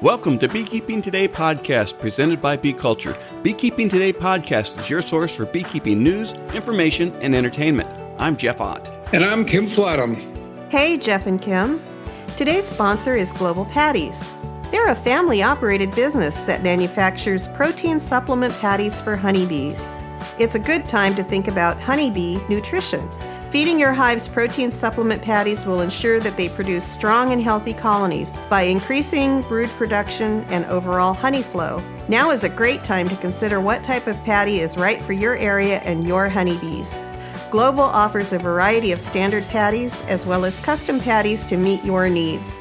Welcome to Beekeeping Today podcast presented by Bee Culture. Beekeeping Today podcast is your source for beekeeping news, information, and entertainment. I'm Jeff Ott. And I'm Kim Flatham. Hey, Jeff and Kim. Today's sponsor is Global Patties. They're a family-operated business that manufactures protein supplement patties for honeybees. It's a good time to think about honeybee nutrition. Feeding your hive's protein supplement patties will ensure that they produce strong and healthy colonies by increasing brood production and overall honey flow. Now is a great time to consider what type of patty is right for your area and your honeybees. Global offers a variety of standard patties as well as custom patties to meet your needs.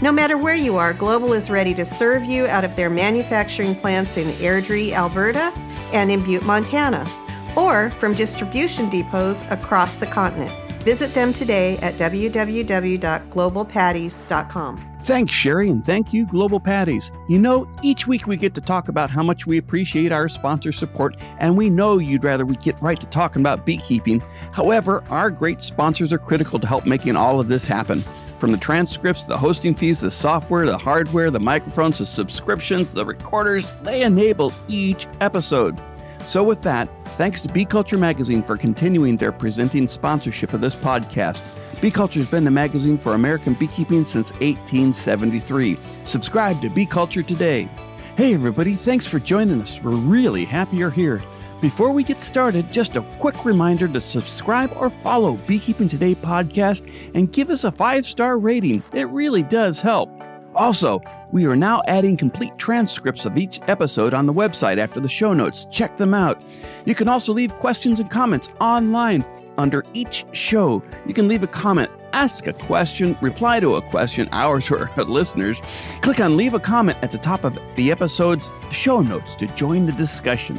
No matter where you are, Global is ready to serve you out of their manufacturing plants in Airdrie, Alberta, and in Butte, Montana, or from distribution depots across the continent. Visit them today at www.globalpatties.com. Thanks, Sherry, and thank you, Global Patties. You know, each week we get to talk about how much we appreciate our sponsor support, and we know you'd rather we get right to talking about beekeeping. However, our great sponsors are critical to help making all of this happen. From the transcripts, the hosting fees, the software, the hardware, the microphones, the subscriptions, the recorders, they enable each episode. So with that, thanks to Bee Culture Magazine for continuing their presenting sponsorship of this podcast. Bee Culture has been the magazine for American beekeeping since 1873. Subscribe to Bee Culture today. Hey everybody, thanks for joining us. We're really happy you're here. Before we get started, just a quick reminder to subscribe or follow Beekeeping Today podcast and give us a 5-star rating. It really does help. Also, we are now adding complete transcripts of each episode on the website after the show notes. Check them out. You can also leave questions and comments online under each show. You can leave a comment, ask a question, reply to a question, ours or our listeners. Click on Leave a Comment at the top of the episode's show notes to join the discussion.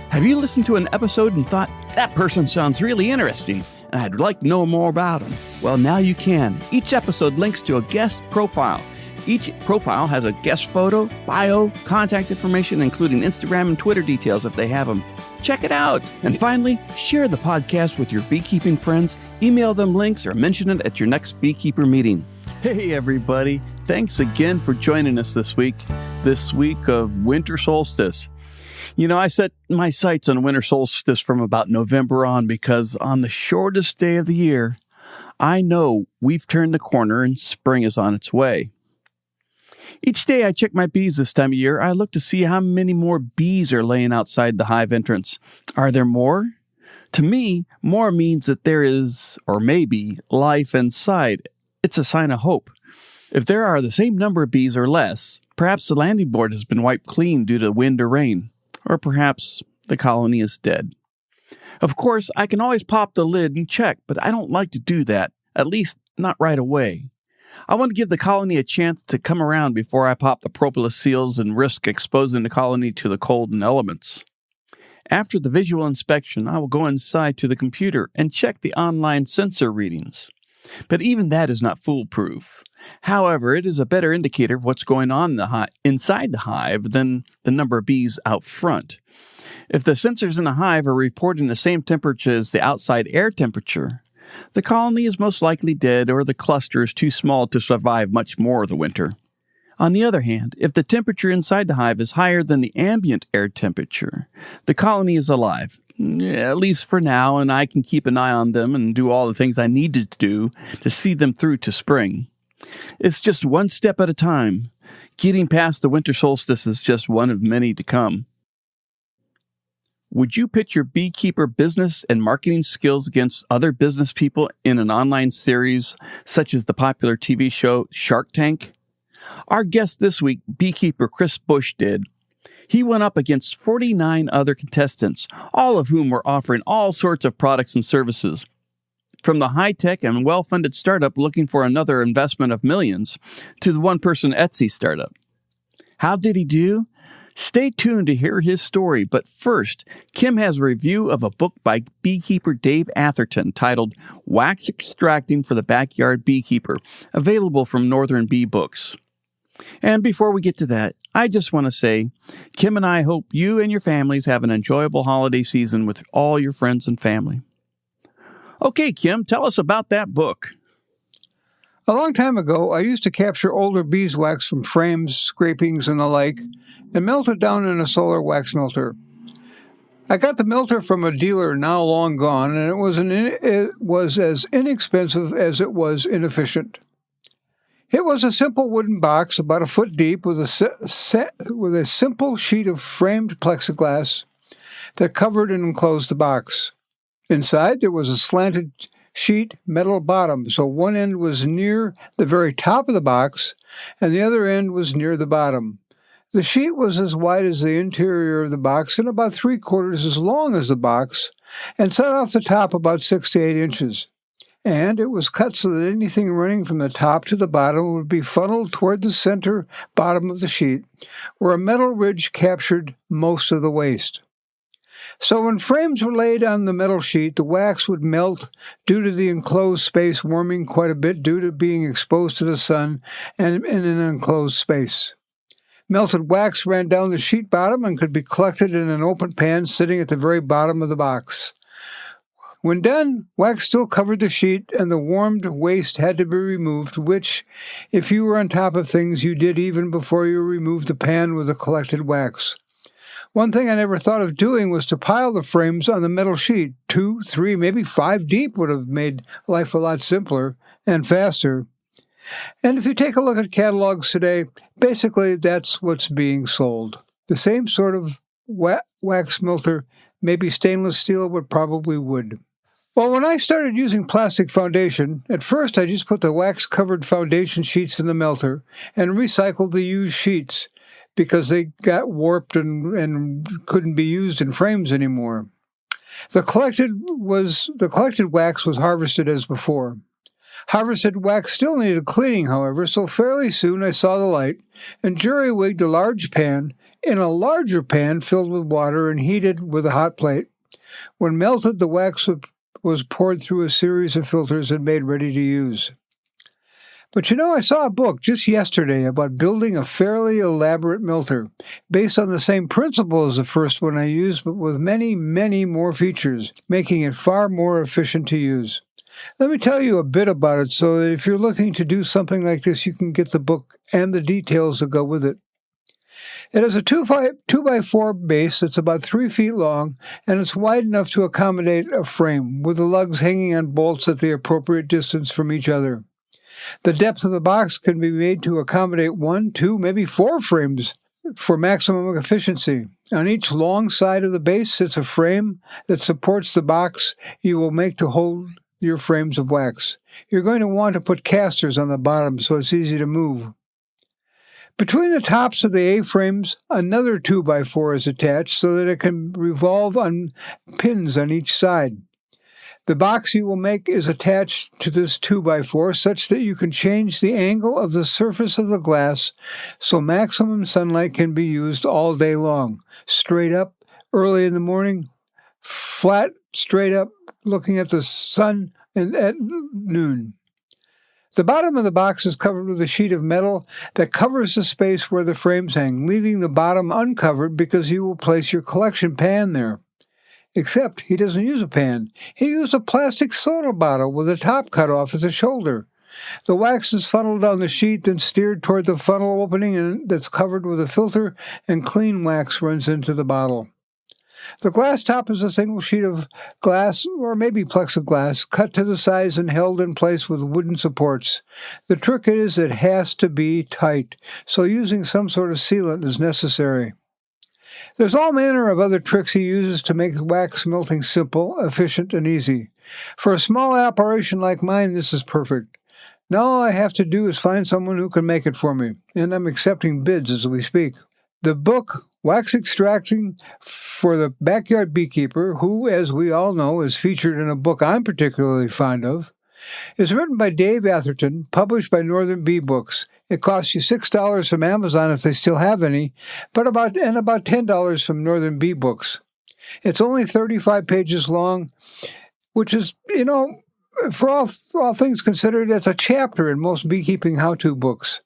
Have you listened to an episode and thought, that person sounds really interesting, and I'd like to know more about them? Well, now you can. Each episode links to a guest profile. Each profile has a guest photo, bio, contact information, including Instagram and Twitter details if they have them. Check it out. And finally, share the podcast with your beekeeping friends, email them links, or mention it at your next beekeeper meeting. Hey, everybody. Thanks again for joining us this week of winter solstice. You know, I set my sights on winter solstice from about November on because on the shortest day of the year, I know we've turned the corner and spring is on its way. Each day I check my bees this time of year, I look to see how many more bees are laying outside the hive entrance. Are there more? To me, more means that there is, or maybe, life inside. It's a sign of hope. If there are the same number of bees or less, perhaps the landing board has been wiped clean due to wind or rain, or perhaps the colony is dead. Of course, I can always pop the lid and check, but I don't like to do that, at least not right away. I want to give the colony a chance to come around before I pop the propolis seals and risk exposing the colony to the cold and elements. After the visual inspection, I will go inside to the computer and check the online sensor readings. But even that is not foolproof. However, it is a better indicator of what's going on inside the hive than the number of bees out front. If the sensors in the hive are reporting the same temperature as the outside air temperature, the colony is most likely dead or the cluster is too small to survive much more of the winter. On the other hand, if the temperature inside the hive is higher than the ambient air temperature, the colony is alive, at least for now, and I can keep an eye on them and do all the things I need to do to see them through to spring. It's just one step at a time. Getting past the winter solstice is just one of many to come. Would you pitch your beekeeper business and marketing skills against other business people in an online series such as the popular TV show Shark Tank? Our guest this week, beekeeper Chris Bush, did. He went up against 49 other contestants, all of whom were offering all sorts of products and services. From the high-tech and well-funded startup looking for another investment of millions to the one-person Etsy startup. How did he do? Stay tuned to hear his story, but first, Kim has a review of a book by beekeeper Dave Atherton titled Wax Extracting for the Backyard Beekeeper, available from Northern Bee Books. And before we get to that, I just want to say, Kim and I hope you and your families have an enjoyable holiday season with all your friends and family. Okay, Kim, tell us about that book. A long time ago, I used to capture older beeswax from frames, scrapings, and the like, and melt it down in a solar wax melter. I got the melter from a dealer now long gone, and it was as inexpensive as it was inefficient. It was a simple wooden box about a foot deep with a simple sheet of framed plexiglass that covered and enclosed the box. Inside, there was a slanted sheet metal bottom, so one end was near the very top of the box, and the other end was near the bottom. The sheet was as wide as the interior of the box and about 3/4 as long as the box, and set off the top about 6 to 8 inches. And it was cut so that anything running from the top to the bottom would be funneled toward the center bottom of the sheet, where a metal ridge captured most of the waste. So when frames were laid on the metal sheet, the wax would melt due to the enclosed space warming quite a bit due to being exposed to the sun and in an enclosed space. Melted wax ran down the sheet bottom and could be collected in an open pan sitting at the very bottom of the box. When done, wax still covered the sheet, and the warmed waste had to be removed, which, if you were on top of things, you did even before you removed the pan with the collected wax. One thing I never thought of doing was to pile the frames on the metal sheet. 2, 3, maybe 5 deep would have made life a lot simpler and faster. And if you take a look at catalogs today, basically that's what's being sold. The same sort of wax melter, maybe stainless steel, but probably wood. Well, when I started using plastic foundation, at first I just put the wax-covered foundation sheets in the melter and recycled the used sheets because they got warped and couldn't be used in frames anymore. The collected wax was harvested as before. Harvested wax still needed cleaning, however, so fairly soon I saw the light and jury-wigged a large pan in a larger pan filled with water and heated with a hot plate. When melted, the wax was poured through a series of filters and made ready to use. But I saw a book just yesterday about building a fairly elaborate melter, based on the same principle as the first one I used, but with many, many more features, making it far more efficient to use. Let me tell you a bit about it so that if you're looking to do something like this, you can get the book and the details that go with it. It has a 2x4 base that's about 3 feet long, and it's wide enough to accommodate a frame, with the lugs hanging on bolts at the appropriate distance from each other. The depth of the box can be made to accommodate 1, 2, maybe 4 frames for maximum efficiency. On each long side of the base sits a frame that supports the box you will make to hold your frames of wax. You're going to want to put casters on the bottom so it's easy to move. Between the tops of the A-frames, another 2x4 is attached so that it can revolve on pins on each side. The box you will make is attached to this 2x4 such that you can change the angle of the surface of the glass so maximum sunlight can be used all day long. Straight up, early in the morning, flat, straight up, looking at the sun at noon. The bottom of the box is covered with a sheet of metal that covers the space where the frames hang, leaving the bottom uncovered because you will place your collection pan there. Except he doesn't use a pan. He used a plastic soda bottle with the top cut off at the shoulder. The wax is funneled down the sheet, then steered toward the funnel opening that's covered with a filter, and clean wax runs into the bottle. The glass top is a single sheet of glass, or maybe plexiglass, cut to the size and held in place with wooden supports. The trick is it has to be tight, so using some sort of sealant is necessary. There's all manner of other tricks he uses to make wax melting simple, efficient, and easy. For a small operation like mine, this is perfect. Now all I have to do is find someone who can make it for me, and I'm accepting bids as we speak. The book, Wax Extracting for the Backyard Beekeeper, who, as we all know, is featured in a book I'm particularly fond of, is written by Dave Atherton, published by Northern Bee Books. It costs you $6 from Amazon if they still have any, but about $10 from Northern Bee Books. It's only 35 pages long, which is, for all things considered, it's a chapter in most beekeeping how-to books.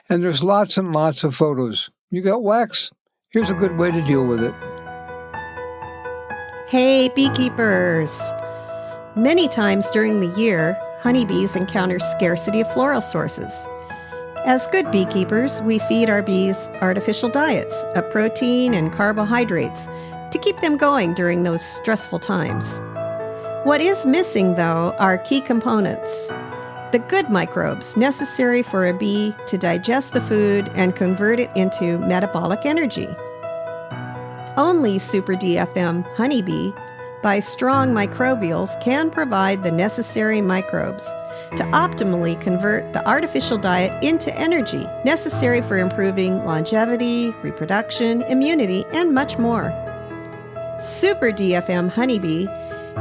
And there's lots and lots of photos. You got wax? Here's a good way to deal with it. Hey, beekeepers! Many times during the year, honeybees encounter scarcity of floral sources. As good beekeepers, we feed our bees artificial diets of protein and carbohydrates to keep them going during those stressful times. What is missing, though, are key components. The good microbes necessary for a bee to digest the food and convert it into metabolic energy. Only Super DFM honeybee by strong microbials can provide the necessary microbes to optimally convert the artificial diet into energy necessary for improving longevity, reproduction, immunity, and much more. Super DFM honeybee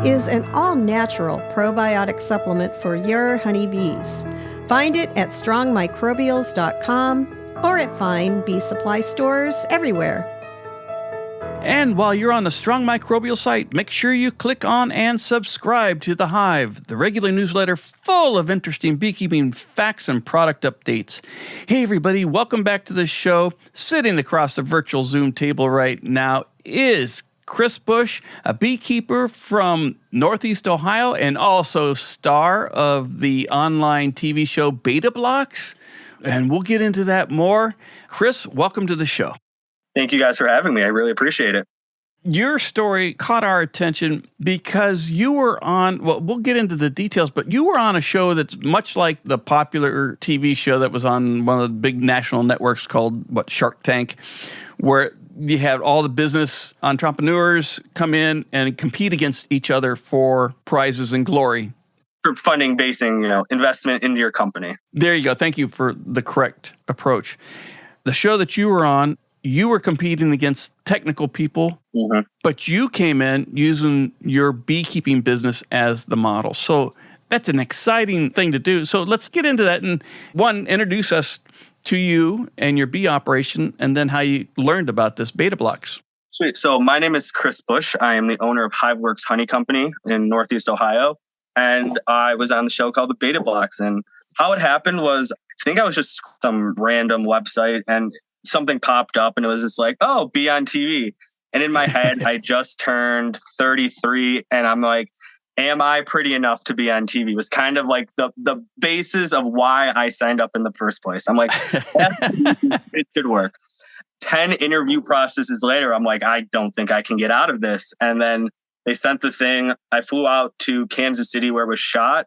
is an all-natural probiotic supplement for your honeybees. Find it at strongmicrobials.com or at fine bee supply stores everywhere. And while you're on the Strong Microbial site, make sure you click on and subscribe to The Hive, the regular newsletter full of interesting beekeeping facts and product updates. Hey everybody, welcome back to the show. Sitting across the virtual Zoom table right now is Chris Bush, a beekeeper from Northeast Ohio and also star of the online TV show Beta Blocks. And we'll get into that more. Chris, welcome to the show. Thank you guys for having me. I really appreciate it. Your story caught our attention because you were on, well, we'll get into the details, but you were on a show that's much like the popular TV show that was on one of the big national networks called, SharkTank, where you had all the business entrepreneurs come in and compete against each other for prizes and glory. For funding, basing, investment into your company. There you go. Thank you for the correct approach. The show that you were on, you were competing against technical people, but you came in using your beekeeping business as the model. So that's an exciting thing to do. So let's get into that. And one, introduce us to you and your bee operation, and then how you learned about this Beta Blocks. Sweet. So my name is Chris Bush. I am the owner of HiveWorks Honey Company in Northeast Ohio. And I was on the show called the Beta Blocks. And how it happened was, I think I was just some random website and something popped up and it was just like, oh, be on TV. And in my head, I just turned 33 and I'm like, am I pretty enough to be on TV? Was kind of like the basis of why I signed up in the first place. I'm like, it should work. 10 interview processes later, I'm like, I don't think I can get out of this. And then they sent the thing. I flew out to Kansas City where it was shot.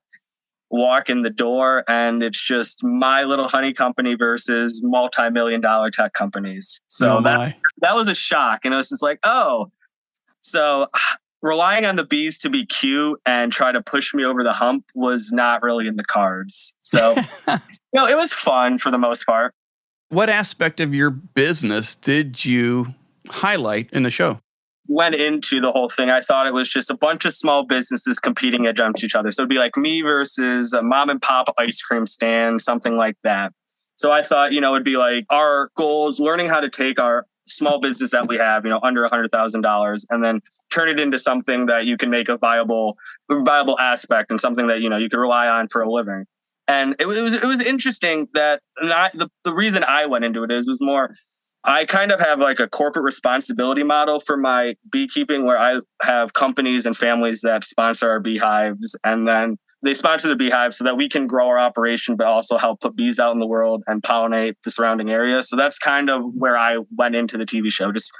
Walk in the door and it's just my little honey company versus multi-million-dollar tech companies. So that was a shock. And it was just like, oh, so relying on the bees to be cute and try to push me over the hump was not really in the cards. So, it was fun for the most part. What aspect of your business did you highlight in the show? Went into the whole thing, I thought it was just a bunch of small businesses competing against each other. So it'd be like me versus a mom and pop ice cream stand, something like that. So I thought, it'd be like our goals, learning how to take our small business that we have, under $100,000 and then turn it into something that you can make a viable aspect and something that, you can rely on for a living. And it was interesting that the reason I went into it was more, I kind of have like a corporate responsibility model for my beekeeping where I have companies and families that sponsor our beehives and then they sponsor the beehive so that we can grow our operation, but also help put bees out in the world and pollinate the surrounding area. So that's kind of where I went into the TV show, just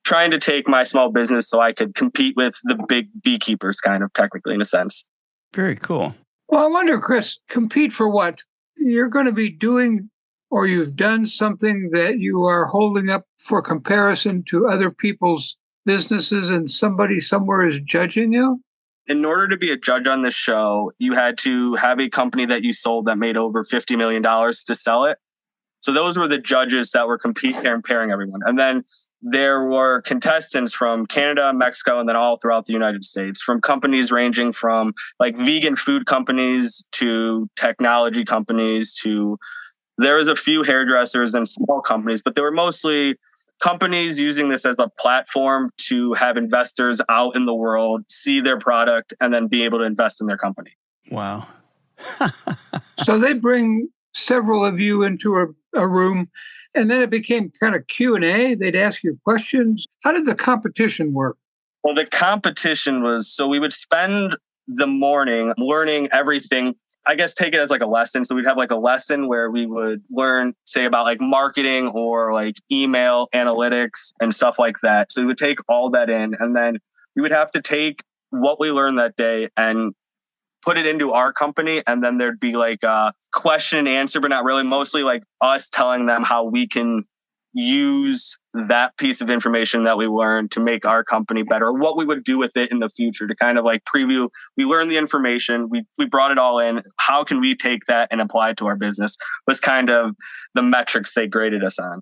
trying to take my small business so I could compete with the big beekeepers kind of technically in a sense. Very cool. Well, I wonder, Chris, compete for what? You're going to be doing or you've done something that you are holding up for comparison to other people's businesses and somebody somewhere is judging you? In order to be a judge on this show, you had to have a company that you sold that made over $50 million to sell it. So those were the judges that were comparing everyone. And then there were contestants from Canada, Mexico, and then all throughout the United States, from companies ranging from like vegan food companies to technology companies to there was a few hairdressers and small companies, but they were mostly companies using this as a platform to have investors out in the world see their product and then be able to invest in their company. Wow. So they bring several of you into a room and then it became kind of Q&A. They'd ask you questions. How did the competition work? Well, the competition was, so we would spend the morning learning everything. I guess, take it as like a lesson. So we'd have like a lesson where we would learn, say, about like marketing or like email analytics and stuff like that. So we would take all that in, and then we would have to take what we learned that day and put it into our company. And then there'd be like a question and answer, but not really, mostly like us telling them how we can use that piece of information that we learned to make our company better, what we would do with it in the future to kind of like preview. We learned the information, we brought it all in. How can we take that and apply it to our business was kind of the metrics they graded us on.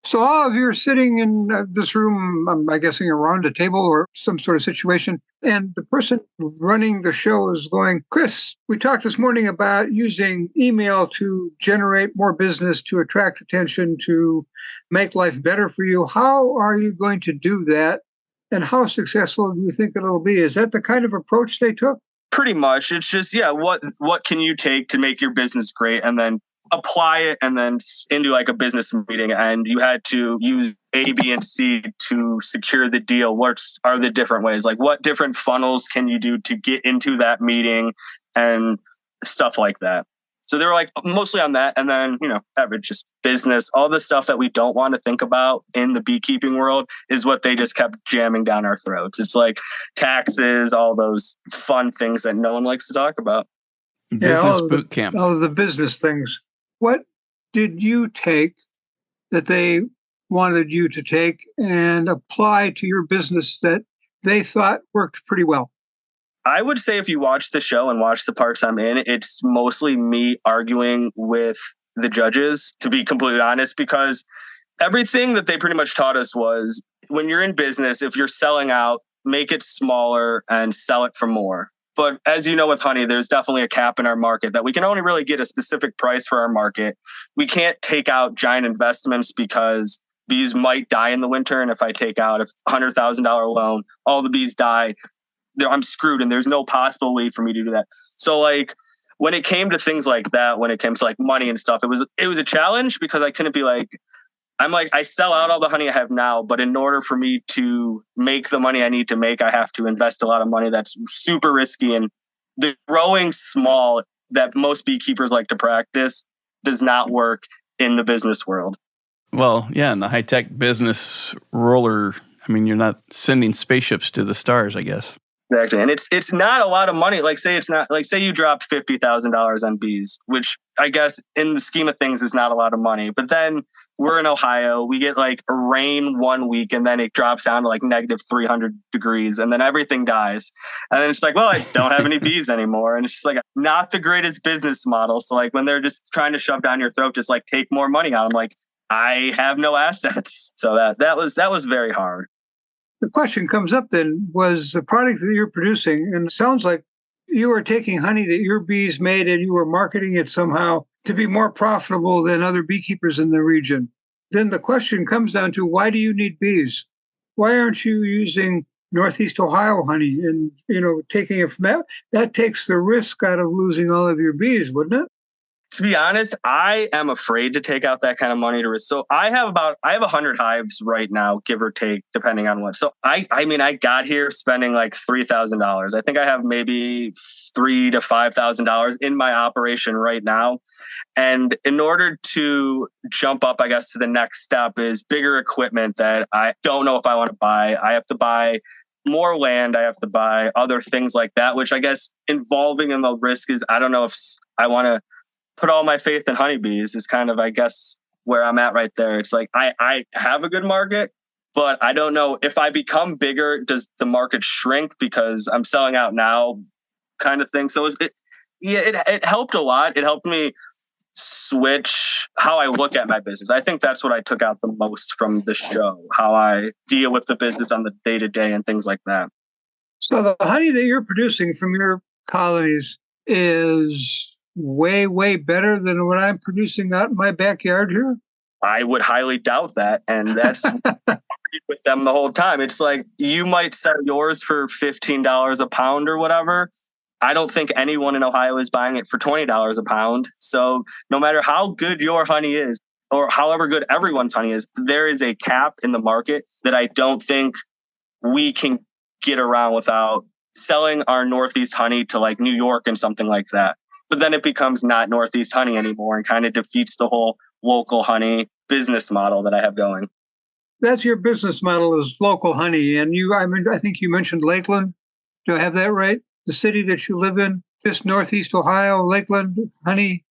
So all of you are sitting in this room, I'm guessing around a table or some sort of situation, and the person running the show is going, Chris, we talked this morning about using email to generate more business, to attract attention, to make life better for you. How are you going to do that? And how successful do you think it'll be? Is that the kind of approach they took? Pretty much. It's just, what can you take to make your business great? And then apply it and then into like a business meeting, and you had to use A, B, and C to secure the deal. What are the different ways? Like what different funnels can you do to get into that meeting and stuff like that. So they were like mostly on that. And then, average just business, all the stuff that we don't want to think about in the beekeeping world is what they just kept jamming down our throats. It's like taxes, all those fun things that no one likes to talk about. Business boot camp. All of the business things. What did you take that they wanted you to take and apply to your business that they thought worked pretty well? I would say if you watch the show and watch the parts I'm in, it's mostly me arguing with the judges, to be completely honest, because everything that they pretty much taught us was when you're in business, if you're selling out, make it smaller and sell it for more. But as you know, with honey, there's definitely a cap in our market that we can only really get a specific price for our market. We can't take out giant investments because bees might die in the winter. And if I take out a $100,000 loan, all the bees die, I'm screwed and there's no possible way for me to do that. So like when it came to things like that, when it came to like money and stuff, it was a challenge because I couldn't be like, I sell out all the honey I have now, but in order for me to make the money I need to make, I have to invest a lot of money. That's super risky. And the growing small that most beekeepers like to practice does not work in the business world. Well, yeah, in the high-tech business roller, you're not sending spaceships to the stars, I guess. Exactly. And it's not a lot of money. Say you dropped $50,000 on bees, which I guess in the scheme of things is not a lot of money. But then we're in Ohio, we get like a rain one week and then it drops down to like negative 300 degrees and then everything dies. And then it's like, well, I don't have any bees anymore. And it's just like not the greatest business model. So like when they're just trying to shove down your throat, just like take more money out. I'm like, I have no assets. So that was very hard. The question comes up then, was the product that you're producing, and it sounds like you were taking honey that your bees made and you were marketing it somehow to be more profitable than other beekeepers in the region. Then the question comes down to, why do you need bees? Why aren't you using Northeast Ohio honey and, taking it from that? That takes the risk out of losing all of your bees, wouldn't it? To be honest, I am afraid to take out that kind of money to risk. So I have 100 hives right now, give or take, depending on what. So I got here spending like $3,000. I think I have maybe $3,000 to $5,000 in my operation right now. And in order to jump up, I guess, to the next step is bigger equipment that I don't know if I want to buy. I have to buy more land. I have to buy other things like that, which I guess involving in the risk is, I don't know if I want to put all my faith in honeybees is kind of, I guess, where I'm at right there. It's like, I have a good market, but I don't know if I become bigger, does the market shrink because I'm selling out now kind of thing. So it helped a lot. It helped me switch how I look at my business. I think that's what I took out the most from the show, how I deal with the business on the day-to-day and things like that. So the honey that you're producing from your colonies is way, way better than what I'm producing out in my backyard here? I would highly doubt that. And that's with them the whole time. It's like, you might sell yours for $15 a pound or whatever. I don't think anyone in Ohio is buying it for $20 a pound. So no matter how good your honey is, or however good everyone's honey is, there is a cap in the market that I don't think we can get around without selling our Northeast honey to like New York and something like that. but then it becomes not Northeast honey anymore and kind of defeats the whole local honey business model that I have going. That's your business model is local honey. And I think you mentioned Lakeland. Do I have that right? The city that you live in, just Northeast Ohio, Lakeland, honey.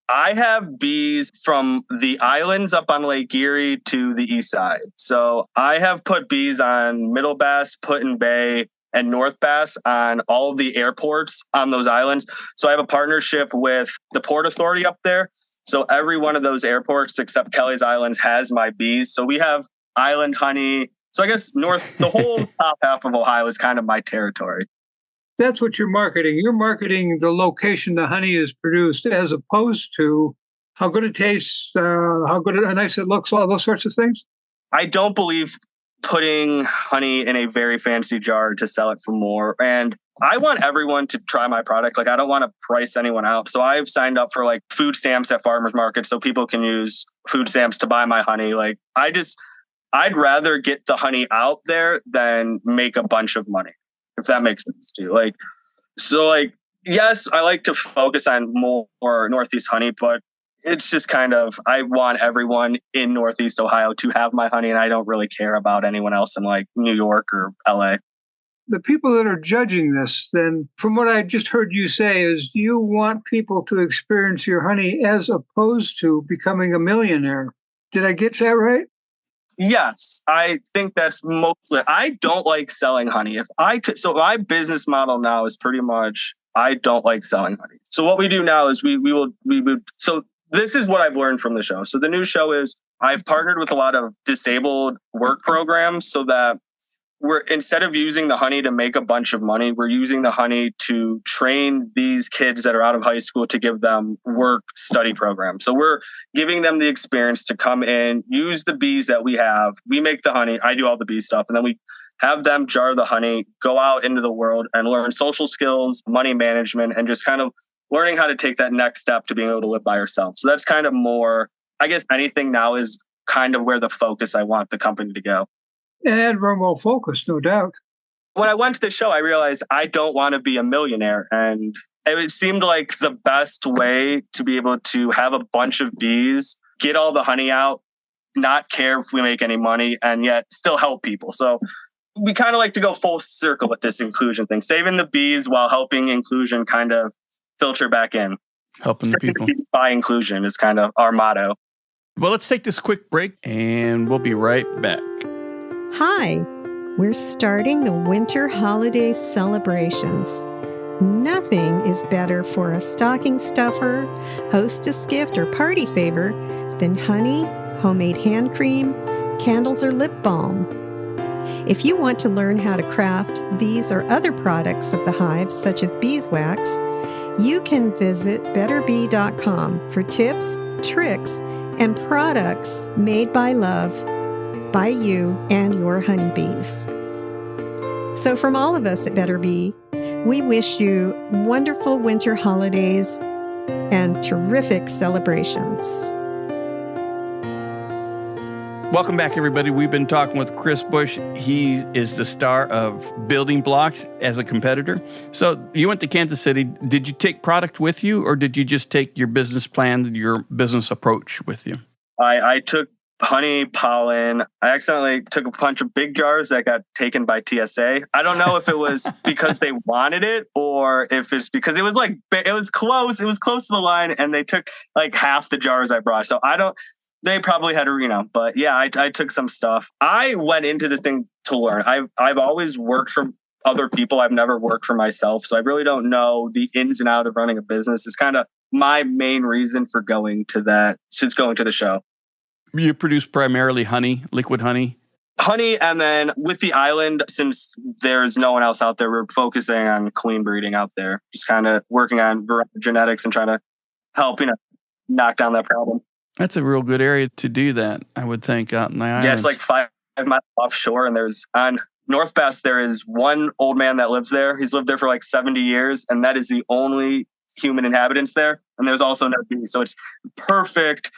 I have bees from the islands up on Lake Erie to the east side. So I have put bees on Middle Bass, Put-in Bay, and North Bass on all of the airports on those islands. So I have a partnership with the Port Authority up there. So every one of those airports except Kelly's Islands has my bees. So we have island honey. So I guess the whole top half of Ohio is kind of my territory. That's what you're marketing. You're marketing the location the honey is produced as opposed to how good it tastes, how nice it looks, all those sorts of things. I don't believe putting honey in a very fancy jar to sell it for more. And I want everyone to try my product. Like, I don't want to price anyone out. So I've signed up for like food stamps at farmers markets so people can use food stamps to buy my honey. Like, I'd rather get the honey out there than make a bunch of money, if that makes sense to you. Yes, I like to focus on more Northeast honey, but it's just kind of, I want everyone in Northeast Ohio to have my honey, and I don't really care about anyone else in like New York or LA. The people that are judging this, then, from what I just heard you say, is you want people to experience your honey as opposed to becoming a millionaire. Did I get that right? Yes, I think that's mostly. I don't like selling honey. If I could, so my business model now is pretty much, I don't like selling honey. So what we do now is we would. So this is what I've learned from the show. So the new show is I've partnered with a lot of disabled work programs so that instead of using the honey to make a bunch of money, we're using the honey to train these kids that are out of high school to give them work study programs. So we're giving them the experience to come in, use the bees that we have. We make the honey. I do all the bee stuff. And then we have them jar the honey, go out into the world and learn social skills, money management, and just kind of learning how to take that next step to being able to live by yourself. So that's kind of more, I guess anything now is kind of where the focus I want the company to go. And admirable focus, no doubt. When I went to the show, I realized I don't want to be a millionaire. And it seemed like the best way to be able to have a bunch of bees, get all the honey out, not care if we make any money, and yet still help people. So we kind of like to go full circle with this inclusion thing, saving the bees while helping inclusion kind of filter back in. Helping the people. By inclusion is kind of our motto. Well, let's take this quick break and we'll be right back. Hi, we're starting the winter holiday celebrations. Nothing is better for a stocking stuffer, hostess gift, or party favor than honey, homemade hand cream, candles, or lip balm. If you want to learn how to craft these or other products of the hive, such as beeswax, you can visit betterbee.com for tips, tricks, and products made by love, by you and your honeybees. So from all of us at Better Bee, we wish you wonderful winter holidays and terrific celebrations. Welcome back, everybody. We've been talking with Chris Bush. He is the star of Building Blocks as a competitor. So you went to Kansas City. Did you take product with you, or did you just take your business plan, your business approach with you? I took honey, pollen. I accidentally took a bunch of big jars that got taken by TSA. I don't know if it was because they wanted it or if it's because it was close. It was close to the line and they took like half the jars I brought. So they probably had but yeah, I took some stuff. I went into this thing to learn. I've always worked for other people. I've never worked for myself. So I really don't know the ins and outs of running a business. It's kind of my main reason for going to the show. You produce primarily honey, liquid honey? Honey, and then with the island, since there's no one else out there, we're focusing on queen breeding out there. Just kind of working on genetics and trying to help, knock down that problem. That's a real good area to do that, I would think, out in the islands. Yeah, it's like 5 miles offshore, and there's on North Bass, there is one old man that lives there. He's lived there for like 70 years, and that is the only human inhabitants there. And there's also no bees. So it's perfect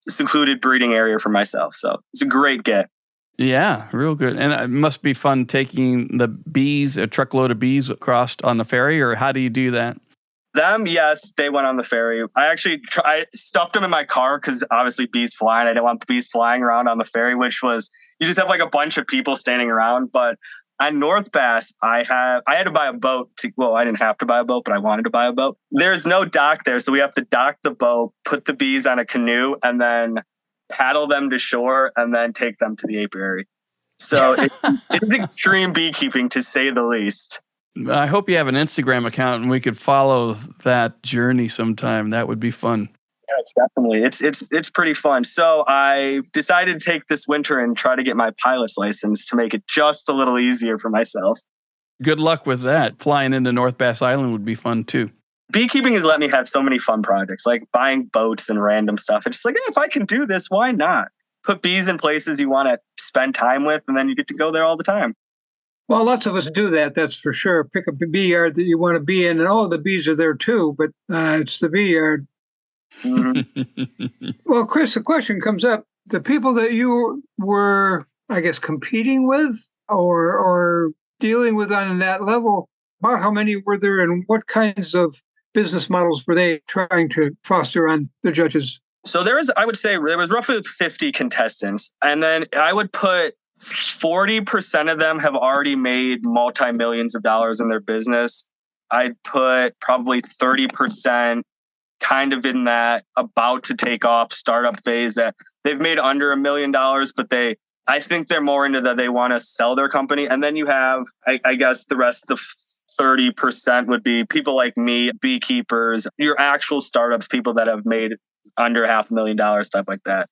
secluded breeding area for myself. So it's a great get. Yeah, real good. And it must be fun taking the bees, a truckload of bees across on the ferry, or how do you do that? Them, yes, they went on the ferry. I actually stuffed them in my car because obviously bees flying. I didn't want the bees flying around on the ferry, which was, you just have like a bunch of people standing around. But on North Bass, I had to buy a boat. I didn't have to buy a boat, but I wanted to buy a boat. There's no dock there, so we have to dock the boat, put the bees on a canoe, and then paddle them to shore, and then take them to the apiary. So it's extreme beekeeping, to say the least. I hope you have an Instagram account and we could follow that journey sometime. That would be fun. Yeah, it's definitely. It's pretty fun. So I decided to take this winter and try to get my pilot's license to make it just a little easier for myself. Good luck with that. Flying into North Bass Island would be fun too. Beekeeping has let me have so many fun projects, like buying boats and random stuff. It's like, if I can do this, why not? Put bees in places you want to spend time with, and then you get to go there all the time. Well, lots of us do that, that's for sure. Pick up a bee yard that you want to be in, and the bees are there too, but it's the bee yard. Mm-hmm. Well, Chris, the question comes up. The people that you were, I guess, competing with or dealing with on that level, about how many were there and what kinds of business models were they trying to foster on the judges? So I would say there was roughly 50 contestants. And then I would put 40% of them have already made multi-millions of dollars in their business. I'd put probably 30% kind of in that about to take off startup phase that they've made under $1 million, but I think they're more into that they want to sell their company. And then you have, I guess the rest of the 30% would be people like me, beekeepers, your actual startups, people that have made under $500,000, stuff like that.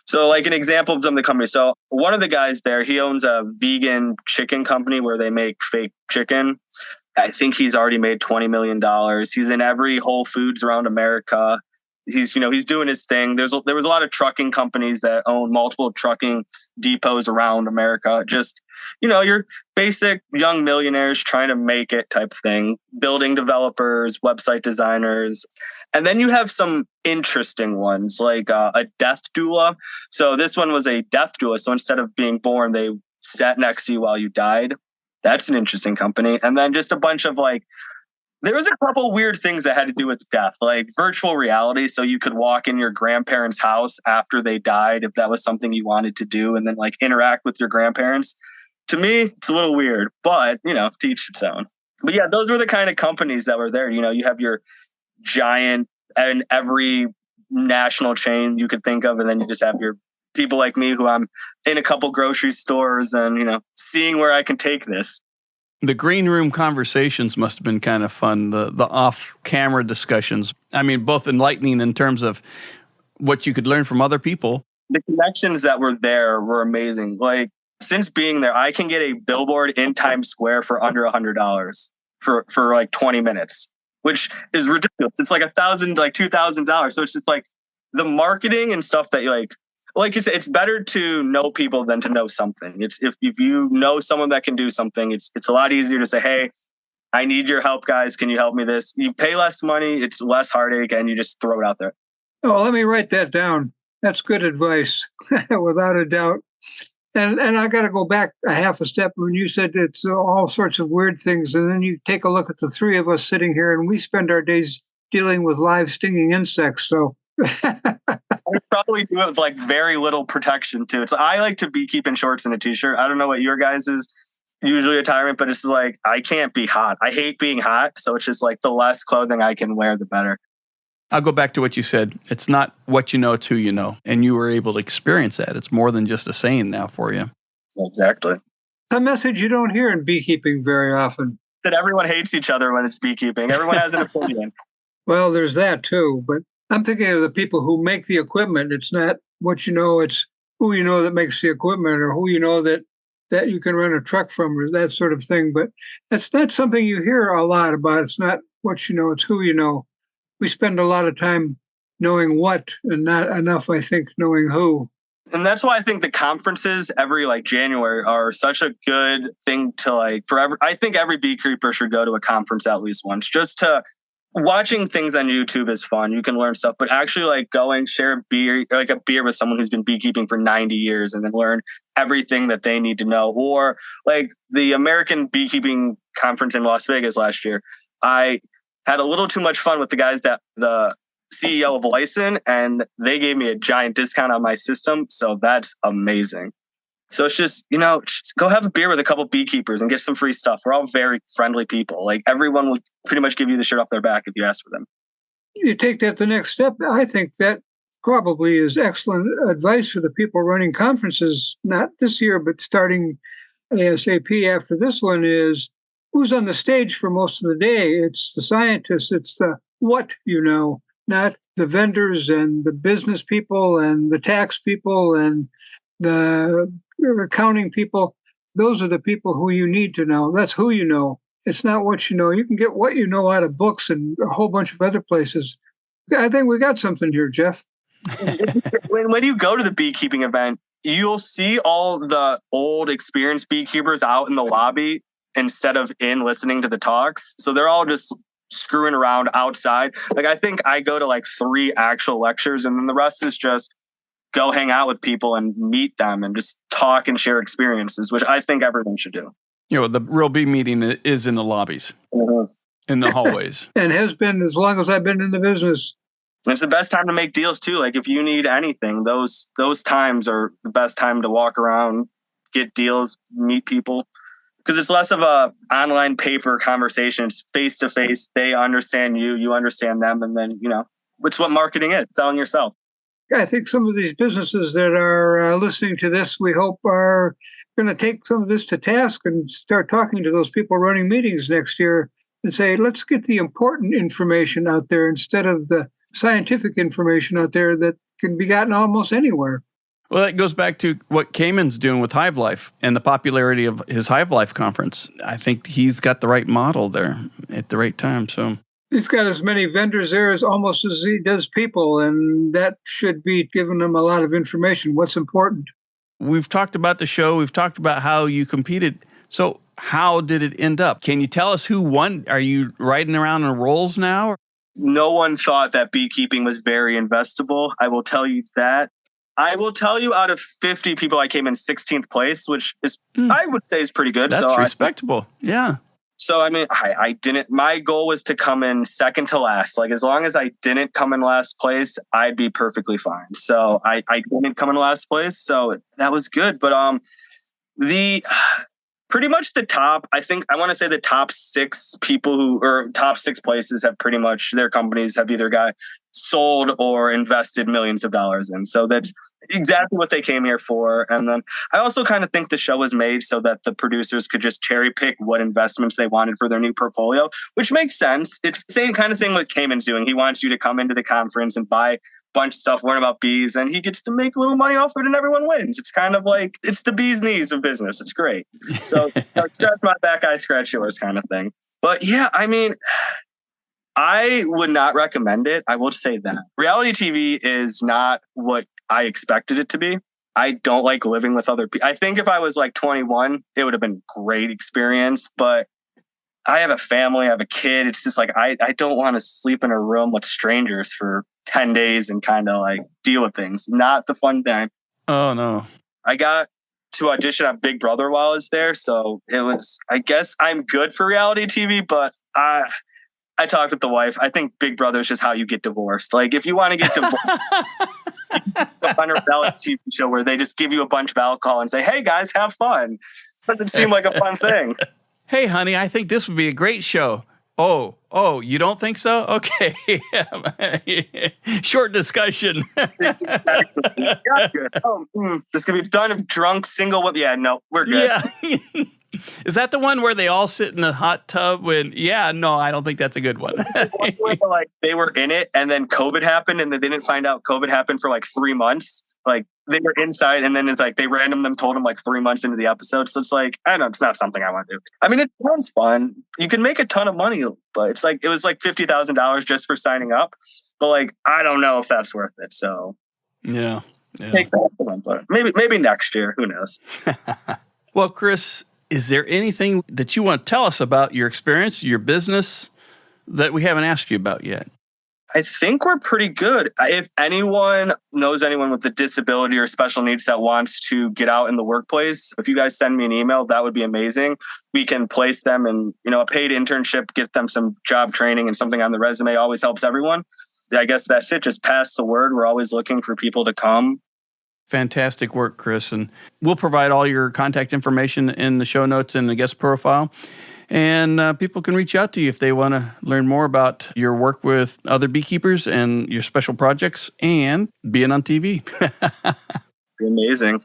So like an example of some of the companies. So one of the guys there, he owns a vegan chicken company where they make fake chicken. I think he's already made $20 million. He's in every Whole Foods around America. He's doing his thing. There was a lot of trucking companies that own multiple trucking depots around America. Just, your basic young millionaires trying to make it type thing. Building developers, website designers. And then you have some interesting ones like a death doula. So this one was a death doula. So instead of being born, they sat next to you while you died. That's an interesting company. And then just a bunch of there was a couple weird things that had to do with death, like virtual reality. So you could walk in your grandparents' house after they died, if that was something you wanted to do, and then interact with your grandparents. To me, it's a little weird, but to each its own. But yeah, those were the kind of companies that were there. You have your giant and every national chain you could think of, and then you just have your people like me who I'm in a couple grocery stores and, seeing where I can take this. The green room conversations must have been kind of fun, the off-camera discussions. I mean, both enlightening in terms of what you could learn from other people. The connections that were there were amazing. Since being there, I can get a billboard in Times Square for under $100 for 20 minutes, which is ridiculous. It's $1,000, $2,000. So it's just the marketing and stuff that like you said, it's better to know people than to know something. It's if you know someone that can do something, it's a lot easier to say, hey, I need your help, guys. Can you help me this? You pay less money, it's less heartache, and you just throw it out there. Oh, let me write that down. That's good advice, without a doubt. And I got to go back a half a step when you said it's all sorts of weird things. And then you take a look at the three of us sitting here, and we spend our days dealing with live stinging insects. So I probably do it with very little protection too. I like to beekeep in shorts and a t-shirt. I don't know what your guys is usually attire, but it's I can't be hot. I hate being hot. So it's just the less clothing I can wear, the better. I'll go back to what you said. It's not what you know, it's who you know. And you were able to experience that. It's more than just a saying now for you. Exactly. A message you don't hear in beekeeping very often. That everyone hates each other when it's beekeeping. Everyone has an opinion. Well, there's that too. But I'm thinking of the people who make the equipment. It's not what you know, it's who you know that makes the equipment, or who you know that you can rent a truck from, or that sort of thing. But that's not something you hear a lot about. It's not what you know, it's who you know. We spend a lot of time knowing what and not enough, I think, knowing who. And that's why I think the conferences every January are such a good thing to I think every beekeeper should go to a conference at least once. Just to watching things on YouTube is fun. You can learn stuff, but actually going share a beer with someone who's been beekeeping for 90 years and then learn everything that they need to know. Or the American Beekeeping Conference in Las Vegas last year, I had a little too much fun with the guys that the CEO of Lyson, and they gave me a giant discount on my system. So that's amazing. So it's just, just go have a beer with a couple beekeepers and get some free stuff. We're all very friendly people. Like everyone will pretty much give you the shirt off their back if you ask for them. You take that the next step. I think that probably is excellent advice for the people running conferences, not this year, but starting ASAP after this one, is who's on the stage for most of the day. It's the scientists. It's the what you know, not the vendors and the business people and the tax people and the accounting people. Those are the people who you need to know. That's who you know. It's not what you know. You can get what you know out of books and a whole bunch of other places. I think we got something here, Jeff. When you go to the beekeeping event, you'll see all the old experienced beekeepers out in the lobby instead of in listening to the talks. So they're all just screwing around outside. Like I think I go to like 3 actual lectures, and then the rest is just go hang out with people and meet them and just talk and share experiences, which I think everyone should do. The real bee meeting is in the lobbies, in the hallways. And has been as long as I've been in the business. It's the best time to make deals too. Like if you need anything, those times are the best time to walk around, get deals, meet people. Because it's less of a online paper conversation. It's face to face. They understand you, you understand them. And then, it's what marketing is, selling yourself. I think some of these businesses that are listening to this, we hope are going to take some of this to task and start talking to those people running meetings next year and say, let's get the important information out there instead of the scientific information out there that can be gotten almost anywhere. Well, that goes back to what Cayman's doing with Hive Life and the popularity of his Hive Life conference. I think he's got the right model there at the right time. So he's got as many vendors there as almost as he does people, and that should be giving them a lot of information. What's important? We've talked about the show. We've talked about how you competed. So how did it end up? Can you tell us who won? Are you riding around in rolls now? No one thought that beekeeping was very investable. I will tell you that. I will tell you, out of 50 people, I came in 16th place, which is, I would say, is pretty good. That's respectable. Yeah. So, I mean, I didn't, my goal was to come in second to last. Like, as long as I didn't come in last place, I'd be perfectly fine. So I didn't come in last place. So that was good. But pretty much the top, I think I want to say the top 6 people top 6 places have pretty much, their companies have either got sold or invested millions of dollars in. So that's exactly what they came here for. And then I also kind of think the show was made so that the producers could just cherry pick what investments they wanted for their new portfolio, which makes sense. It's the same kind of thing what Cayman's doing. He wants you to come into the conference and buy a bunch of stuff, learn about bees, and he gets to make a little money off it and everyone wins. It's kind of like, it's the bee's knees of business. It's great. So scratch my back, I scratch yours kind of thing. But yeah, I mean, I would not recommend it. I will say that reality TV is not what I expected it to be. I don't like living with other people. I think if I was like 21, it would have been a great experience, but I have a family, I have a kid. It's just like, I don't want to sleep in a room with strangers for 10 days and kind of like deal with things. Not the fun thing. Oh, no. I got to audition on Big Brother while I was there. So it was, I guess I'm good for reality TV, but I talked with the wife. I think Big Brother is just how you get divorced. Like, if you want to get divorced, on a reality TV show where they just give you a bunch of alcohol and say, hey, guys, have fun. Doesn't seem like a fun thing. Hey, honey, I think this would be a great show. Oh, you don't think so? Okay. Short discussion. This could be done of drunk, single. Yeah, no, we're good. Yeah. Is that the one where they all sit in a hot tub when, no, I don't think that's a good one. Like they were in it and then COVID happened and they didn't find out COVID happened for like 3 months. Like they were inside and then it's like they told them like 3 months into the episode. So it's like, I don't know, it's not something I want to do. I mean, it sounds fun. You can make a ton of money, but it's like, it was like $50,000 just for signing up. But like, I don't know if that's worth it. So yeah. Take that one, but maybe next year, who knows? Well, Chris, is there anything that you want to tell us about your experience, your business, that we haven't asked you about yet? I think we're pretty good. If anyone knows anyone with a disability or special needs that wants to get out in the workplace, if you guys send me an email, that would be amazing. We can place them in, a paid internship, get them some job training, and something on the resume always helps everyone. I guess that's it. Just pass the word. We're always looking for people to come. Fantastic work, Chris. And we'll provide all your contact information in the show notes and the guest profile. And people can reach out to you if they want to learn more about your work with other beekeepers and your special projects and being on TV. Amazing.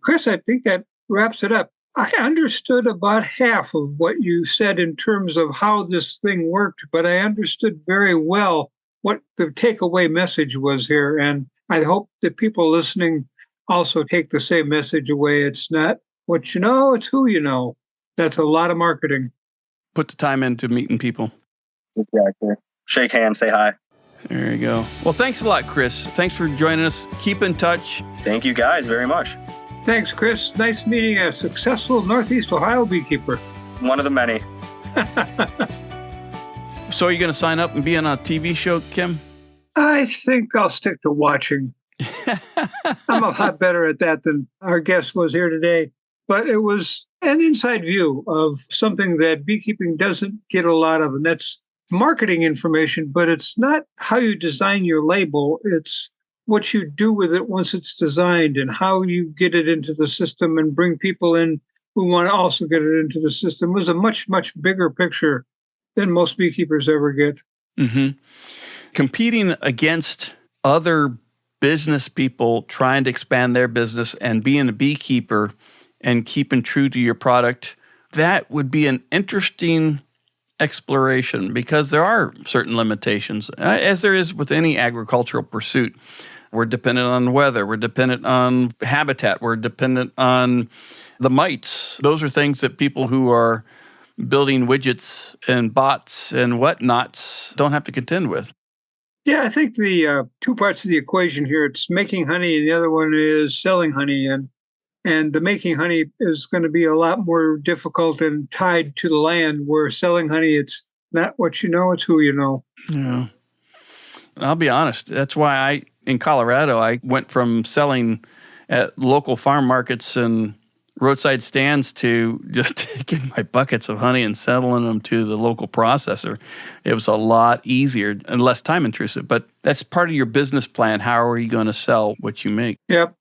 Chris, I think that wraps it up. I understood about half of what you said in terms of how this thing worked, but I understood very well what the takeaway message was here. And I hope that people listening also take the same message away. It's not what you know, it's who you know. That's a lot of marketing. Put the time into meeting people. Exactly. Shake hands, say hi. There you go. Well, thanks a lot, Chris. Thanks for joining us. Keep in touch. Thank you guys very much. Thanks, Chris. Nice meeting a successful Northeast Ohio beekeeper. One of the many. So are you going to sign up and be on a TV show, Kim? I think I'll stick to watching. I'm a lot better at that than our guest was here today. But it was an inside view of something that beekeeping doesn't get a lot of, and that's marketing information, but it's not how you design your label. It's what you do with it once it's designed and how you get it into the system and bring people in who want to also get it into the system. It was a much, much bigger picture than most beekeepers ever get. Mm-hmm. Competing against other business people trying to expand their business and being a beekeeper and keeping true to your product, that would be an interesting exploration because there are certain limitations, as there is with any agricultural pursuit. We're dependent on weather. We're dependent on habitat. We're dependent on the mites. Those are things that people who are building widgets and bots and whatnots don't have to contend with. Yeah, I think the two parts of the equation here, it's making honey and the other one is selling honey. And the making honey is going to be a lot more difficult and tied to the land, where selling honey, it's not what you know, it's who you know. Yeah. I'll be honest. That's why in Colorado, I went from selling at local farm markets and roadside stands to just taking my buckets of honey and settling them to the local processor. It was a lot easier and less time intrusive, but that's part of your business plan. How are you going to sell what you make? Yep.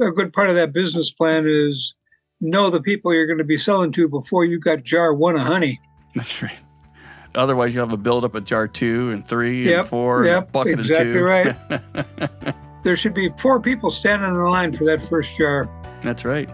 A good part of that business plan is know the people you're going to be selling to before you got jar 1 of honey. That's right. Otherwise, you have a buildup of jar 2 and 3 and 4 and a bucket of 2. Exactly right. There should be 4 people standing in line for that first jar. That's right.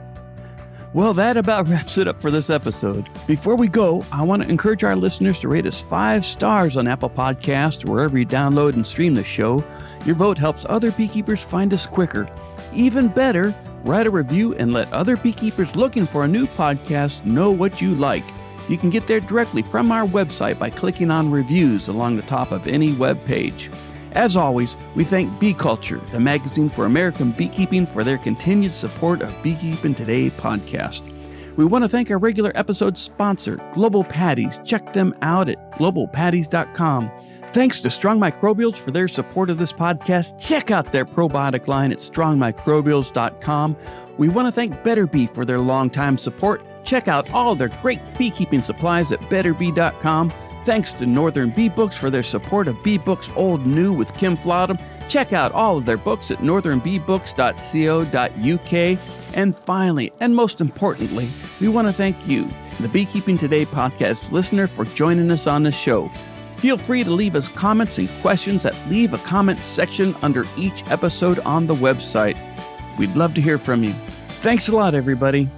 Well, that about wraps it up for this episode. Before we go, I want to encourage our listeners to rate us 5 stars on Apple Podcasts or wherever you download and stream the show. Your vote helps other beekeepers find us quicker. Even better, write a review and let other beekeepers looking for a new podcast know what you like. You can get there directly from our website by clicking on reviews along the top of any web page. As always, we thank Bee Culture, the magazine for American beekeeping, for their continued support of Beekeeping Today podcast. We want to thank our regular episode sponsor, Global Patties. Check them out at globalpatties.com. Thanks to Strong Microbials for their support of this podcast. Check out their probiotic line at strongmicrobials.com. We want to thank Better Bee for their longtime support. Check out all their great beekeeping supplies at betterbee.com. Thanks to Northern Bee Books for their support of Bee Books Old New with Kim Flodham. Check out all of their books at northernbeebooks.co.uk. And finally, and most importantly, we want to thank you, the Beekeeping Today podcast listener, for joining us on the show. Feel free to leave us comments and questions at Leave a Comment section under each episode on the website. We'd love to hear from you. Thanks a lot, everybody.